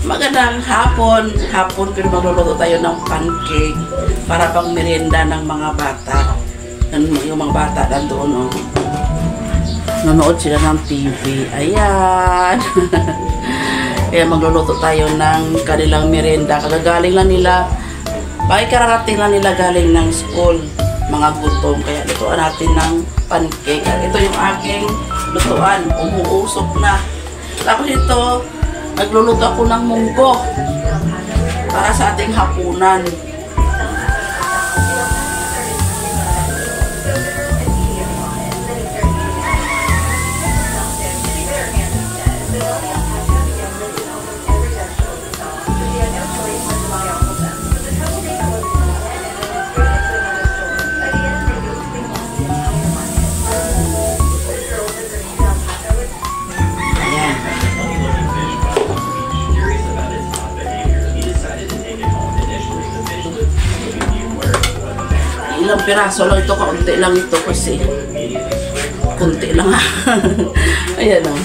Magandang hapon. Hapon pero magluluto tayo ng pancake para pang merienda ng mga bata. Yung mga bata nandoon, oh. Nanonood sila ng TV. Ayan. Kaya magluluto tayo ng kanilang merienda. Kagagaling lang nila. Kararating lang nila galing ng school. Mga gutom. Kaya lutuan natin ng pancake. At ito yung aking lutuan. Umuusok na. Tapos ito, nagluluto ako ng munggo para sa ating hapunan. Ilang piraso lang ito, kaunti lang ito kasi kunti lang. Ayan, oh.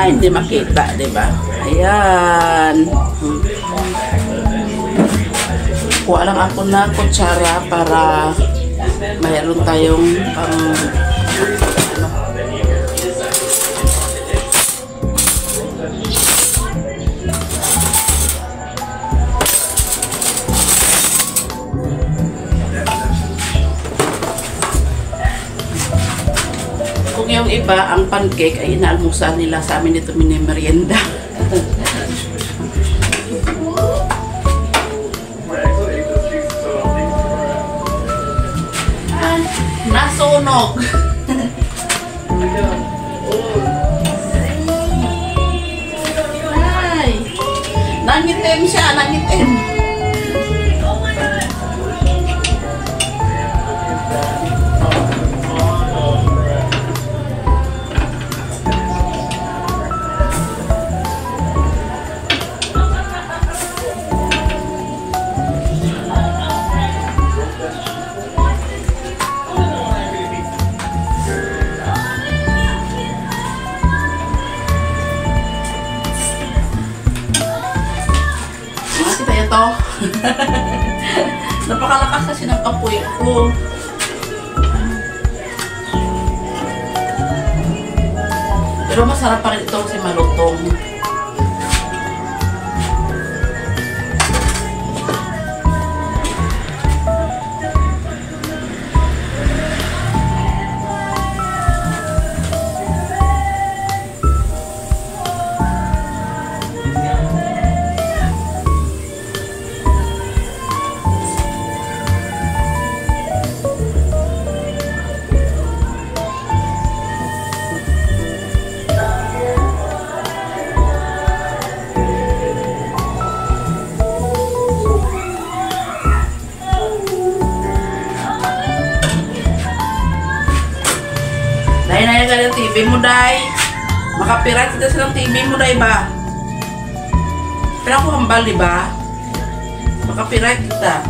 Hindi makita, diba? Ayan. Kuha lang ako na kutsara para mayroon tayong yung iba, ang pancake ay inaalmusan nila, sa amin dito merienda. Nasunog! Ay! Nangitim siya, nangitim! Ito. Napakalakas kasi ng apoy ko. Pero masarap pa rin ito kasi malutong. Naya ka ng TV mo, Day. Makapirat kita sa TV mo, Day, ba? Pero ako hambal, di ba? Makapirat kita.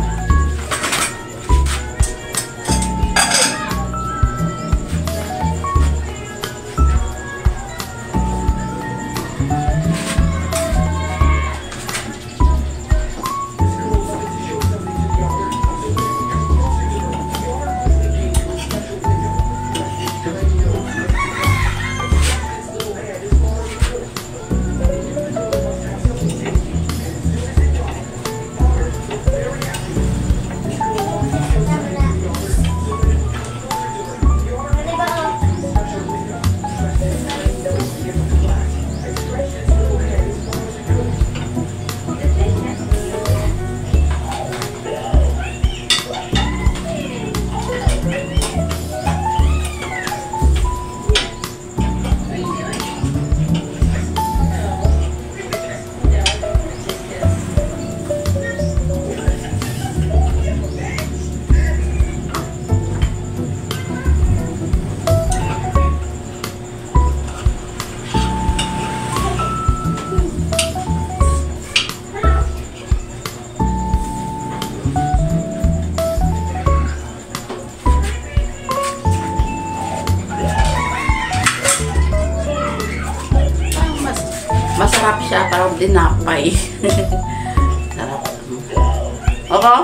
Masarap siya, parang dinapay. Sarap. Okay?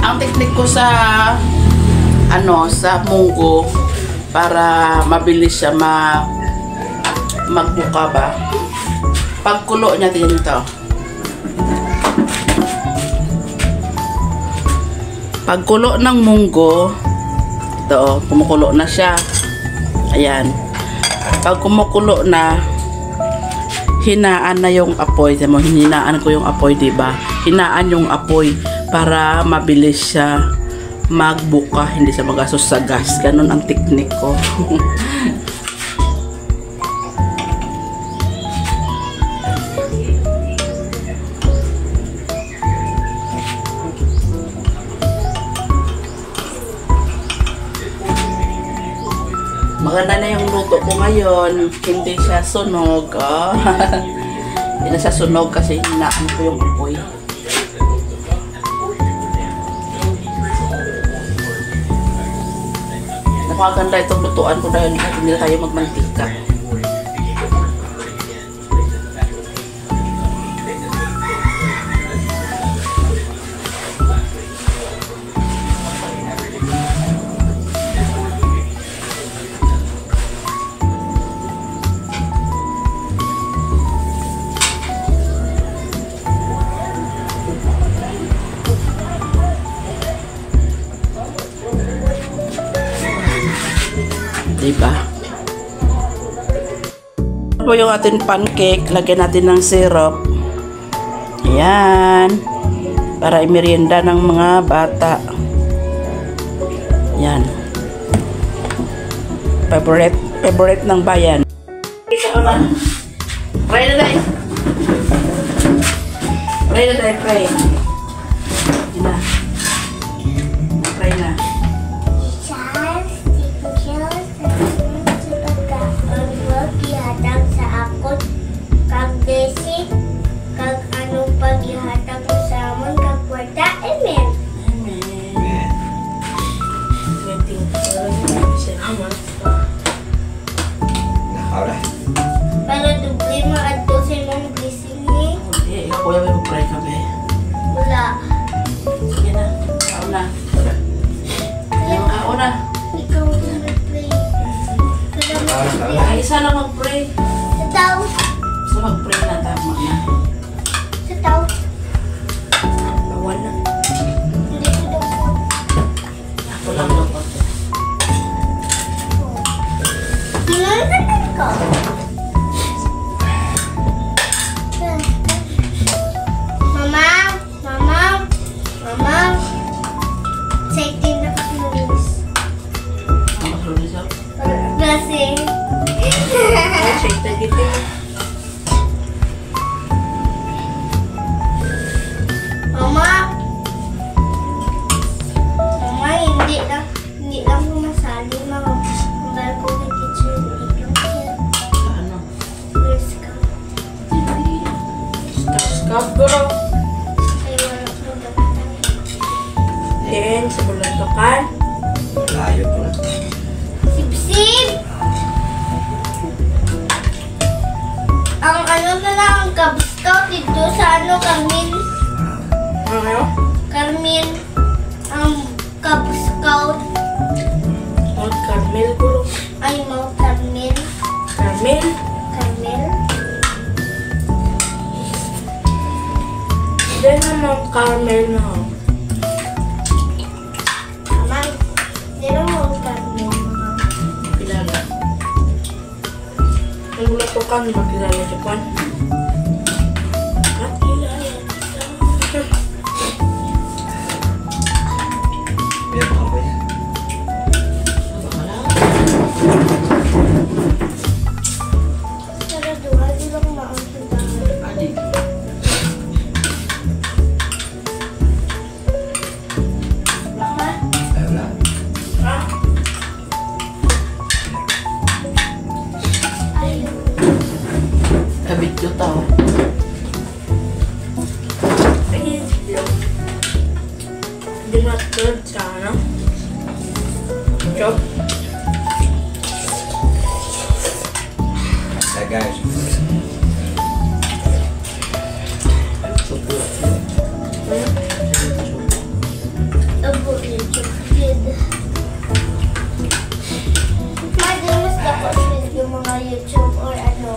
Ang teknik ko sa sa munggo para mabilis siya magbuka ba. Pagkulo niya din ito. Pagkulo ng munggo, ito, kumukulo na siya. Ayan. Pag kumukulo na, hinaan na yung apoy. Hinaan ko yung apoy, diba? Hinaan yung apoy para mabilis siya magbuka, hindi siya magasos sa gas. Ganun ang teknik ko. Maganda na yung luto ko ngayon. Hindi siya sunog. Oh. Hindi na siya sunog kasi hinaan ko yung apoy. Napakaganda itong lutuan ko dahil hindi na tayo magmantika. Diba? Ito yung ating pancake. Lagyan natin ng syrup. Ayan. Para imerienda ng mga bata. Ayan. Favorite ng bayan. Pray na tayo. Pray na tayo, pray. Ayan. Pray na. Basic, kag anong paghihatag mo sa amon kag kwarta. Amen. Amen. Para dubli maadto sa imong blessing ni. Hindi, ikaw yung mag-pray kami. Wala. Sige na, kao na. Kao na. Ikaw na mag-pray. Ay, isa lang mag-pray. Sa tao. Isa mag-pray na, tama na. Sa tao. Bawal na. Hindi ko daw. Ako lang dapat. Nilalaman ko. Mama, mama, mama. Excited na ako lumis. Ang mag-release ako. Kasi. Shake na gitu. Mama. Mama, hindi lang pumasali. Mag-gal ko kay teacher. Sa ano? Girl Scout. Scout girl. Ay, wala ko dapat. Then, sa bulantokan. Layo po na. Sip-sip! Ang ano na lang, ang Cub Scout dito sa ano, Carmen. Ano? Carmen. Ang Cub Scout. Mount Carmel girl. Ay, Mount Carmen. Carmel? Carmel. Then, Mount Carmel na. Mama, hindi na Mount Carmel. Kilala. Ang bulantokan, makilala Japan. Makilala Japan. Biar apa ya? Pero doon, di ba kumaon sa bahay? Adik. Mama, Ayo lah. ayun. Sa video tao. Hindi matulad sa ano? Chop. Hey guys. Abo yung chop kid. Madalas dapat yung mga YouTube or ano.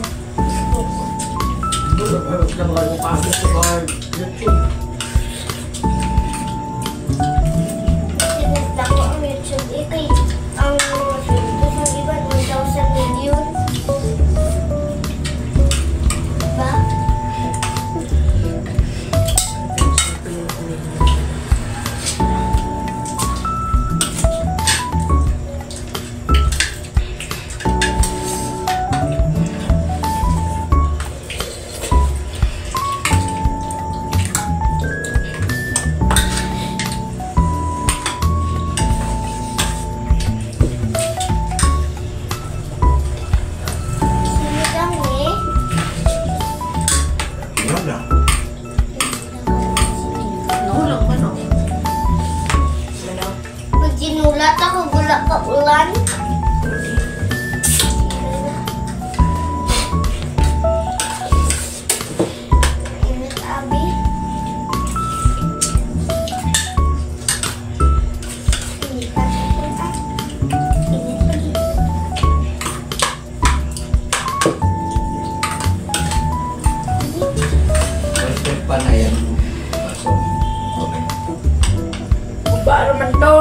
Sinasta ko ang YouTube. Ikay, ang mga videos ng iba, 1,000 million. Diba? Sinigang eh. Tingnan na. Nahulang ka no? Pag ginulat ako, gula ka ulan. Init abi. Init abi. Init lagi. Perfect pa na yan. Baso. Okay. Para man to.